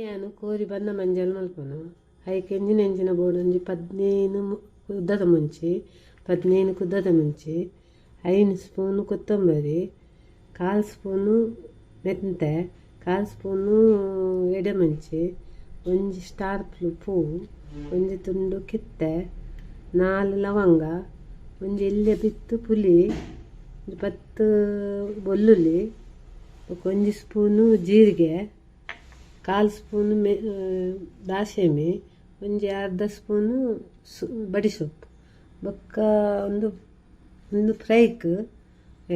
ನಾನು ಕೋರಿ ಬಂದ ಮಂಜಲ್ ಮಲ್ಪನು ಐಕೆ ಎಂಜಿನ ಬೋರ್ಡ್ ಒಂಜಿ 15 ಕುದ್ದದ ಮುಂಚಿ 15 ಕುದ್ದದ ಮುಂಚಿ 5 ಸ್ಪೂನು ಕೊತ್ತಂಬರಿ 1/4 ಸ್ಪೂನು ಮೆಂತೆ 1/4 ಸ್ಪೂನು ಎಡೆಮಂಚಿ ಒಂಜಿ ಸ್ಟಾರ್ ಪೂವು ಒಂಜಿ ತುಂಡು ಕಿತ್ತೆ 4 ಲವಂಗ ಒಂಜಿ ಎಲ್ಯ ಬಿತ್ತು ಪುಲಿ 10 ಬೆಳ್ಳುಳ್ಳಿ ಒಂಜಿ ಸ್ಪೂನು ಜೀರಿಗೆ 1/4 ಸ್ಪೂನು ದಾಸೆಮೆ ಒಂಜಿ ಅರ್ಧ ಸ್ಪೂನು ಬಡಿಸೊಪ್ಪು ಬೊಕ್ಕ ಒಂದು ಫ್ರೈಕ್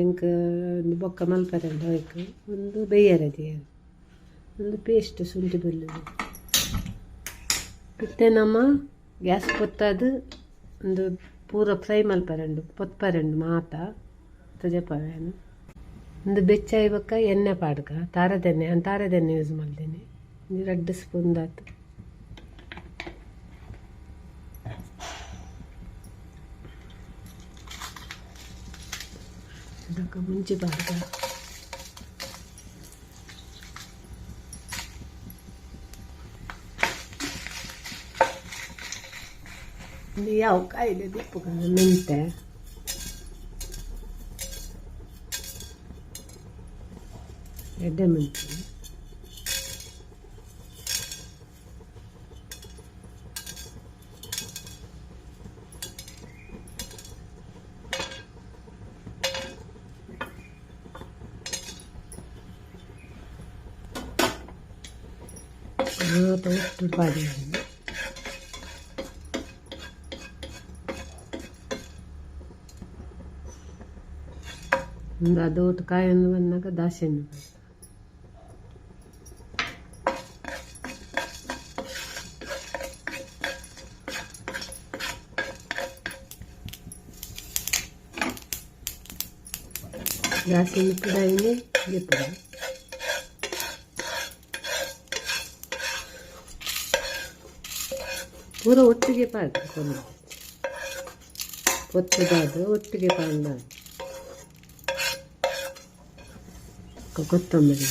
ಎಂಕ್ ಬೊಕ್ಕ ಮಲ್ಪರೆಂಡು ಹೋಯ್ಕ್ ಒಂದು ಬೇಯರದಿ ಒಂದು ಪೇಸ್ಟ್ ಶುಂಠಿ ಬೆಳ್ಳುಳ್ಳಿ ಇತ್ತೆ ನಮ್ಮ ಗ್ಯಾಸ್ ಪೊತ್ತದು ಒಂದು ಪೂರ ಫ್ರೈ ಮಲ್ಪರೆಂಡು ಪೊತ್ಪರೆಂಡು ಮಾತ ತಜಪವೇನು ಒಂದು ಬೆಚ್ಚಾಯಿ ಬೊಕ್ಕ ಎಣ್ಣೆ ಪಾಡ್ಕ ತಾರದೆಣ್ಣೆ ನಾನು ತಾರದೆಣ್ಣೆ ಯೂಸ್ ಮಾಡ್ತೇನೆ 2 ಸ್ಪೂನ್ ದಾತು ಅದಕ್ಕೆ ಮುಂಚೆ ಪಾಡ್ಕ ಯಾವ ಕಾಯಿಲೆ ದಿಪ್ಪು ಮೆಂತೆ ಎಡ್ಡೆ ಮೆಂತೆ ಒಟ್ಟು ಪಾಡಿ ಒಂದು ಅದು ಒಟ್ಟು ಕಾಯನ್ನು ಬಂದಾಗ ದಾಸೆಣ್ಣೆ ದಾಸೆಣ್ಣೆ ಕುದಾಯಿನಿ ಗೆಪ್ಪದ ಪೂರ ಒಟ್ಟಿಗೆ ಪಾಡ್ದು ಕೊತ್ತದಾದ ಒಟ್ಟಿಗೆ ಪಾಂಡ ಕೊತ್ತಂಬರಿ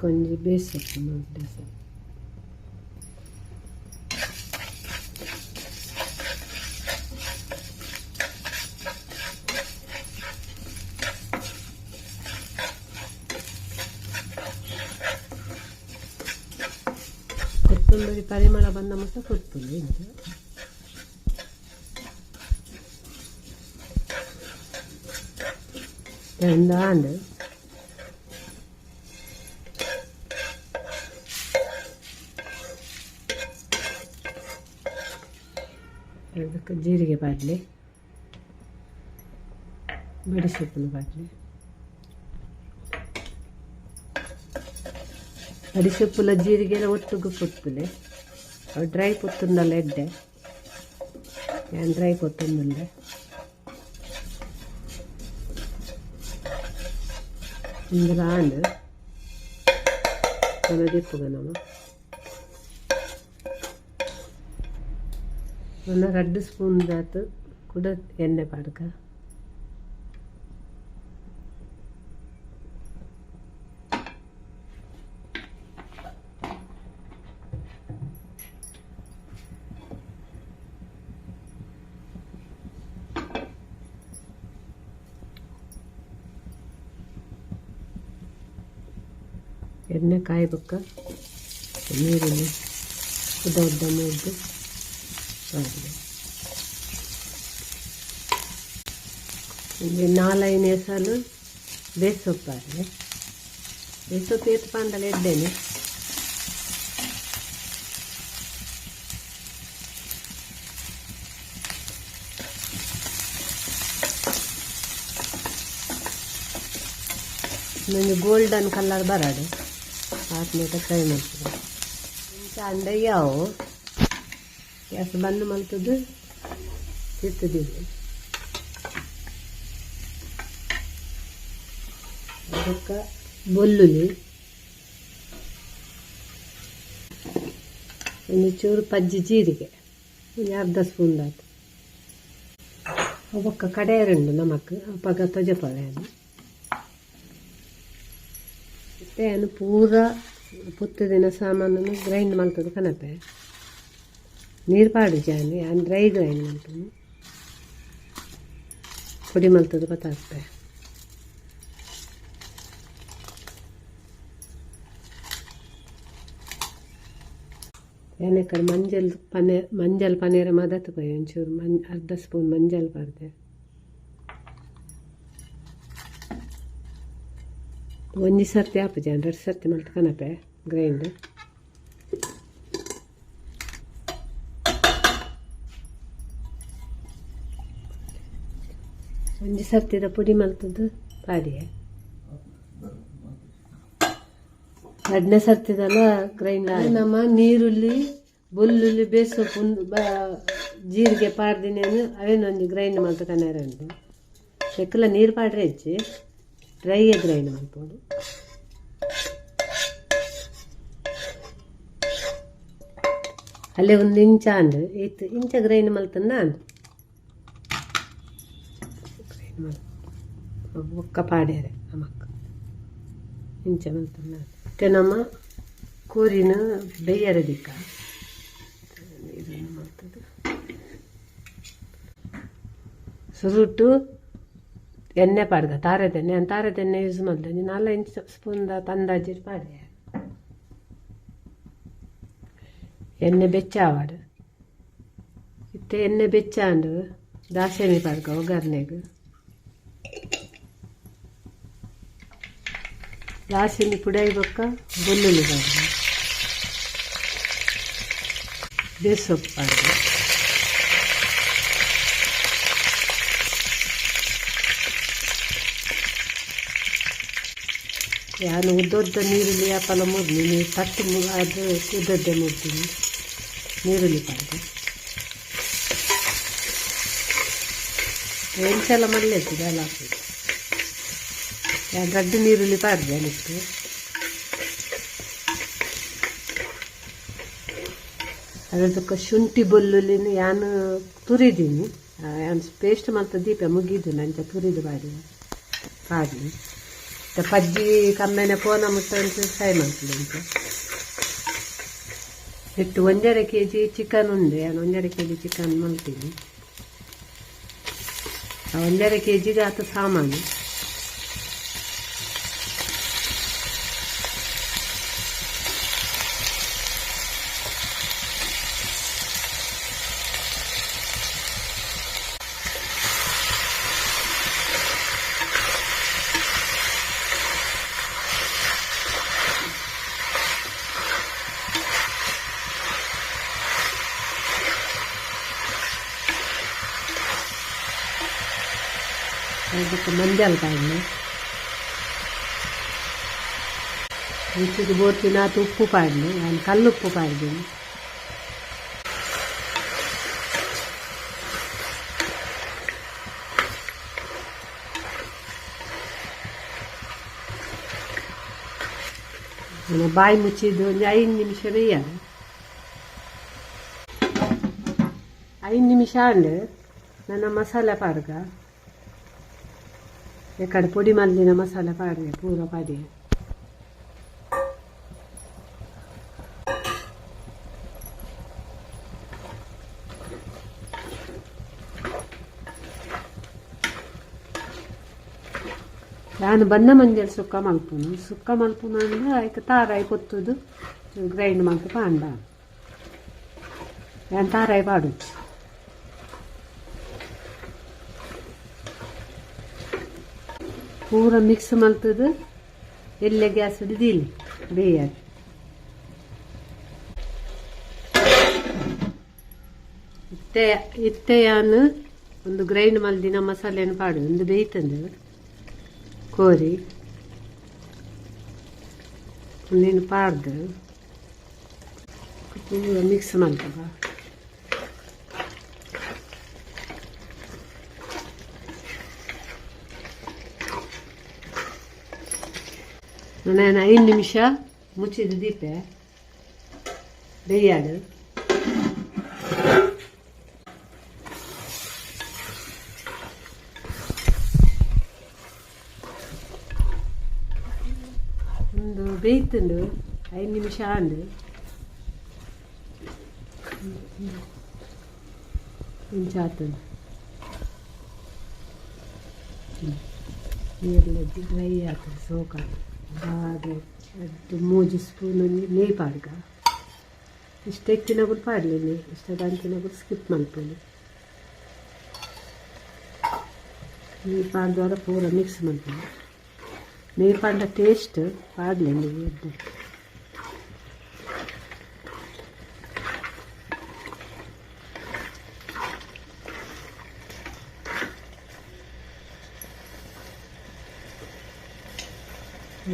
ಕೊಂಚ ಬೇಯಿಸೋದು ನೋಡಿ ಕೊತ್ತಂಬರಿ ಪರಿಮಳ ಬಂದ ಮಟ್ಟ ಕೊತ್ತಂಬರಿ ಎಂದಾಂಡ್ ಅದಕ್ಕೆ ಜೀರಿಗೆ ಬಾಡಲಿ ಬಡಿಸೊಪ್ಪನ್ನು ಬಾಡಲಿ ಬಡಿಸೊಪ್ಪುಲ ಜೀರಿಗೆ ಒಟ್ಟಿಗೆ ಪೊತ್ತುಲೆ ಅವು ಡ್ರೈ ಪೊತ್ತುಂಡಲ್ಲ ಎಡ್ಡೆ ನಾನು ಡ್ರೈ ಪೊತ್ತುಂಡುಂಡೆ ಒಂದು ರಾಂಡ್ ದಿಪ್ಪುಗ ನಮ್ಮ ಒಂದು 2 ಸ್ಪೂನ್ ದಾತು ಕೂಡ ಎಣ್ಣೆ ಪಾಡ್ಕ ಎಣ್ಣೆ ಕಾಯ್ಬೇಕ ನೀರಿನ ಉದ್ದ ಮುದ್ದು ಬಾಡಲಿ ಒಂದು 4-5 ಎಸಲು ಬೇಸೊಪ್ಪು ಬಾಡಲಿ ಬೇಸೊಪ್ಪು ಎತ್ತು ಪಾಂಡಲ ಎಡ್ಡೆನೆ ನನಗೆ ಗೋಲ್ಡನ್ ಕಲರ್ ಬರಡು ಆದ್ಮೇಲೆ ಫ್ರೈ ಮಾಡ್ತೀವಿ ಇಂಚ ಅಂಡಯ್ಯಾವು ಗ್ಯಾಸ್ ಬಂದು ಮಲ್ತದ್ದು ತಿರ್ತಿದ್ದೀವಿ ಅದಕ್ಕೆ ಬೆಳ್ಳುಳ್ಳಿ ಒಂದು ಚೂರು ಪಜ್ಜಿ ಜೀರಿಗೆ ಅರ್ಧ ಸ್ಪೂನ್ ಆಯ್ತು ಒಕ್ಕ ಕಡೆಯರುಂಡು ನಮಕ್ ಅಪ್ಪಾಗ ತೊಜಪವೇನು ಮತ್ತೆ ಏನು ಪೂರ ಪುತ್ತದಿನ ಸಾಮಾನನ್ನು ಗ್ರೈಂಡ್ ಮಾಡ್ತದೆ ಕನಪೆ ನೀರು ಪಾಡು ಜಾನಿ ಡ್ರೈ ಗ್ರೈಂಡ್ ಮಾಡ್ತಾನೆ ಪುಡಿ ಮಲ್ತದ್ದು ಗೊತ್ತಾಗ್ತದೆ ಏನಕ್ಕೆ ಮಂಜಲ್ ಪನೀರ ಮದತ್ತು ಪೈ ಒಂಚೂರು ಅರ್ಧ ಸ್ಪೂನ್ ಮಂಜಲ್ ಪಾಡ್ದೆ ಒಂಜಿ ಸರ್ತಿ ಆಪುಜಿ 2 ಸರ್ತಿ ಮಲ್ತು ಕನಪೆ ಗ್ರೈಂಡ್ ಒಂಜಿ ಸರ್ತಿದ ಪುಡಿ ಮಲ್ತದ್ದು ಪಾಡಿಯೇ 2ನೇ ಸರ್ತಿದಲ್ಲ ಗ್ರೈಂಡ್ ನಮ್ಮ ನೀರುಳ್ಳಿ ಬೆಳ್ಳುಳ್ಳಿ ಬೇಸೊಪ್ಪು ಜೀರಿಗೆ ಪಾಡ್ದಿನೇನು ಅವೇನೊಂದು ಗ್ರೈಂಡ್ ಮಾಡ್ತಾ ಕನ್ನಡ ಉಂಟು ಚೆಕ್ಕಲ ನೀರು ಪಾಡ್ರೆ ಹೆಚ್ಚಿ ಡ್ರೈಯೇ ಗ್ರೈಂಡ್ ಮಾಡ್ಬೋದು ಅಲ್ಲೇ ಒಂದು ಇಂಚ ಅಂಡು ಇತ್ತು ಇಂಚ ಗ್ರೈಂಡ್ ಮಲ್ತಂದ ನಾನು ಗ್ರೈಂಡ್ ಮಾಡಿ ಒಕ್ಕ ಪಾಡ್ಯಾರೆ ನಮಕ್ಕ ಇಂಚ ಮಲ್ತಂದ ಮತ್ತೆ ನಮ್ಮ ಕೂರಿನ ಬೇಯರದಿಕ್ಕ ಇದನ್ನು ಮಾಡ್ತದೆ ಸುರುಟು ಎಣ್ಣೆ ಪಾಡ್ಗ ತಾರದೆಣ್ಣೆ ಯೂಸ್ ಮಾಡಿದೆ ನೀನು 4 ಸ್ಪೂನ್ ಅಂದಾಜು ಪಾಡ್ದೆ ಎಣ್ಣೆ ಬೆಚ್ಚ ಆವಾಡು ಇತ್ತೆ ಎಣ್ಣೆ ಬೆಚ್ಚ ಅಂಡು ದಾಸೆಣಿ ಪಾಡ್ಗ ಒಗ್ಗರ್ನೆಗೆ ದಾಸೆಣಿ ಪುಡಾಯಿ ಬೊಕ್ಕ ಬೆಳ್ಳುಳ್ಳಿ ಪಾಡ್ಗ ಬೇಸೊಪ್ಪು ಪಾಡ್ಗ ನಾನು ಉದ್ದೊದ್ದ ನೀರುಳ್ಳಿ ಆಪಲ ಮುರ್ದು ನೀವು ತಟ್ಟು ಅದು ಉದ್ದದ್ದೇ ಮುರ್ತೀನಿ ನೀರುಳ್ಳಿ ಪಾಡ್ಗ ಎಂಚೆಲ್ಲ ಮಲ್ಲೆತ್ತಿದೆ ಅಲ್ಲ ಹಾಕಿದೆ ಗಡ್ಡೆ ನೀರುಳ್ಳಿ ಪಾಡ್ದೆ ಅದಕ್ಕೆ ಅದಕ್ಕೆ ಶುಂಠಿ ಬೆಳ್ಳುಳ್ಳಿನ ನಾನು ತುರಿದೀನಿ ಪೇಸ್ಟ್ ಮತ್ತು ದೀಪ ಮುಗಿದು ನಂಚ ತುರಿದು ಪಾಡಿ ಪಜ್ಜಿ ಕಮ್ಮೆನೆ ಫೋನ ಮುಟ್ಟಂತ ಫ್ರೈ ಮಾಡ್ತೀನಿ ಅಂತ ಇಟ್ಟು 1.5 kg ಚಿಕನ್ ಉಂಡೆ ನಾನು 1.5 kg ಚಿಕನ್ ಮಾಡ್ತೀನಿ ಆ 1.5 kgಗೆ ಆತ ಸಾಮಾನು ಅದಕ್ಕೆ ಮಂಜಲ್ ಕಾಯಿಲೆ ರುಚಿಗೆ ಬೋರ್ತಿನ ಆತು ಉಪ್ಪು ಪಾಡ್ಲಿ ನಾನು ಕಲ್ಲುಪ್ಪು ಪಾಡ್ತೀನಿ ನಾನು ಬಾಯಿ ಮುಚ್ಚಿದ್ದು ಒಂದು 5 ನಿಮಿಷ ಬೇಯಾಗ 5 ನಿಮಿಷ ಅಂಡು ನನ್ನ ಮಸಾಲೆ ಪಾಡ್ಗ ಎಕಡೆ ಪುಡಿ ಮಲ್ಲಿನ ಮಸಾಲೆ ಪಾಡ್ದೆ ಪೂರ ಪಾಡಿ ನಾನು ಬಣ್ಣ ಮಂಜಲ್ ಸುಕ್ಕ ಮಲ್ಪುನು ಅಂದ್ರೆ ಆಯ್ತು ತಾರಾಯಿ ಕೊತ್ತುದು ಗ್ರೈಂಡ್ ಮಾಡ್ತು ಪಾಂಡ ನಾನು ತಾರಾಯಿ ಪಾಡು ಪೂರ ಮಿಕ್ಸ್ ಮಲ್ತದು ಎಲ್ಲೆ ಗ್ಯಾಸ್ ಹಿಡಿದಿಲ್ಲ ಬೇಯಾಗ ಇತ್ತೆ ನಾನು ಒಂದು ಗ್ರೈಂಡ್ ಮಲ್ದಿನ ಮಸಾಲೆಯನ್ನು ಪಾಡು ಒಂದು ಬೇಯ್ತಂದು ಕೋರಿ ನೀನು ಪಾಡ್ದು ಪೂರ ಮಿಕ್ಸ್ ಮಾಡ್ತವ ನಾನು 5 ನಿಮಿಷ ಮುಚ್ಚಿದ ದೀಪೆ ಬೇಯಾಡು ಬೇಯ್ತುಂಡು 5 ನಿಮಿಷ ಅಂದು ಇಂಚಾತುಂಡು ನೀರ್ಲದ್ದು ಡ್ರೈ ಆಗ್ತದೆ ಸೋಕಾದು ಬಾಗೆ ಅದು 3 ಸ್ಪೂನ್ ನೆಯ್ ಪಾಡ್ಗ ಇಷ್ಟು ಹೆಚ್ಚಿನಗಳು ಪಾಡಲಿ ಇಷ್ಟು ಅಂಚಿನಗಳು ಸ್ಕಿಪ್ ಮಾಡ್ಕೊಳ್ಳಿ ನೆಯ್ ಪಾಡ್ದವರ ಪೂರ ಮಿಕ್ಸ್ ಮಾಡ್ಕೊಳ್ಳಿ ನೆಯ್ ಪಾಡ್ದ ಟೇಸ್ಟ್ ಪಾಡಲಿ ನೀವು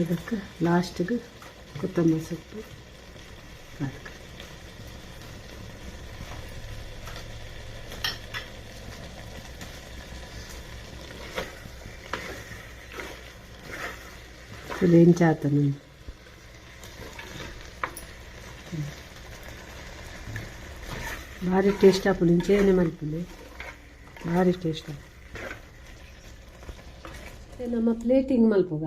ಇದಕ್ಕೆ ಲಾಸ್ಟಿಗೆ ಕೊತ್ತಂಬರಿ ಸೊಪ್ಪು ಹಾಕಿ ಫುಲ್ ಹೆಂಚಾತ ನಮ್ದು ಭಾರಿ ಟೇಸ್ಟ್ ಹಾಕೊಂಡು ಇಂಚೇನೆ ಮಲ್ಪುಂಡೆ ಭಾರಿ ಟೇಸ್ಟ್ ನಮ್ಮ ಪ್ಲೇಟಿಂಗ್ ಮಲ್ಪುಗ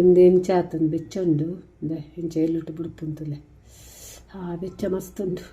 ಒಂದು ಎಂಚಾತಂದು ಬೆಚ್ಚ ಉಂಡು ಎಂಚ ಎಲ್ಲಿಟ್ಟು ಬಿಡ್ಪುಂತುಲೆ ಬೆಚ್ಚ ಮಸ್ತ್ ಉಂಡು.